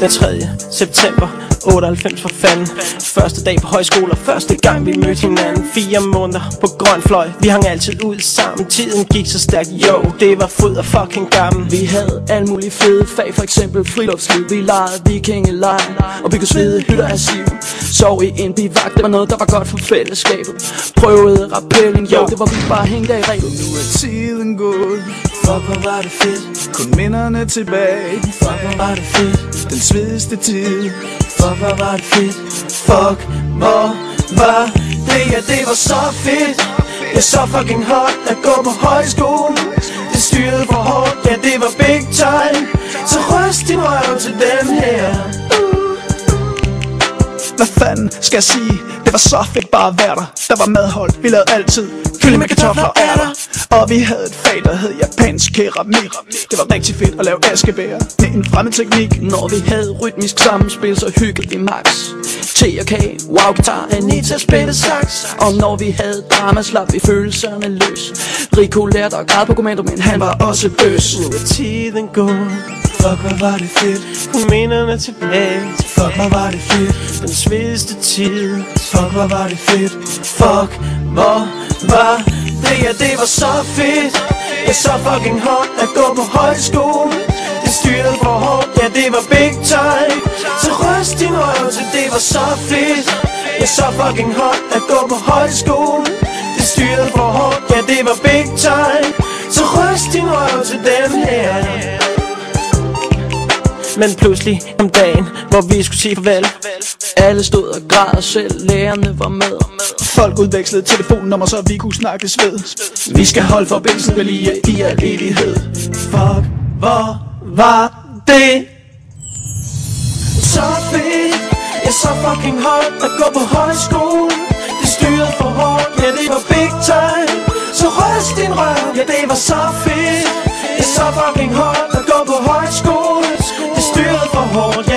Den 3. september 98 for fanden. Første dag på højskole og første gang vi mødte hinanden. 4 måneder på grøn fløj. Vi hang altid ud sammen. Tiden gik så stærkt, jo, det var fod og fucking gammel. Vi havde alle mulige fede fag, for eksempel friluftsliv. Vi legede vikingelej, og vi kunne svede hytter af siv. Sov i en bivak, det var noget der var godt for fællesskabet. Prøvede rappelling, jo, det var vi bare hængt af i rebet. Nu er tiden gået, Fuck, hvor var det fedt. kun minderne tilbage. Fuck, hvor var det fedt. Den svedigste tid. Fuck, hvor var det fedt. Fuck, hvor var det, ja, det var så fedt. Det er så fucking hot at gå på højskole. Det styrede for hårdt, ja, det var big time. Så ryst din røv til den her. Hvad fanden skal jeg sige? Det var så fedt bare at være der. Der var madhold, vi lavede altid kylling med kartofler og ærter. Og vi havde et fag, der hed japansk keramik. Det var rigtig fedt at lave askebær med en fremmed teknik. Når vi havde rytmisk sammenspil, så hyggede vi max. T og K, wow guitar, Anita spillede sax. Og når vi havde drama, slap vi følelserne løs. Rico lærte at græde på kommando, men han var også bøs. Nu er tiden gået. Fuck, hvor var det fedt. Kun minderne tilbage. Fuck, hvor var det fedt. Den svedigste tid. Fuck, hvor var det fedt. Fuck, hvor var det, ja, det var så fedt. Det er så fucking hot at gå på højskole. Det styrede for hårdt, ja, det var big time. Så ryst din røv til, det var så fedt. Det er så fucking hot at gå på højskole. Det styrede for hårdt, ja, det var big time. Så ryst din røv til den her. Men pludselig om dagen, hvor vi skulle sige farvel, alle stod og græd, og selv lærerne var med. Folk udvekslede telefonnummer, så vi kunne snakkes ved. Vi skal holde forbindelsen ved lige i al evighed. fuck, hvor var det så fedt. Ja, så fucking hot at gå på højskole. Det styrede for hårdt, ja, det var big time. Så ryst din røv, ja, det var så fedt. Det er så fucking hot at gå på højskole. Det styrede for hårdt,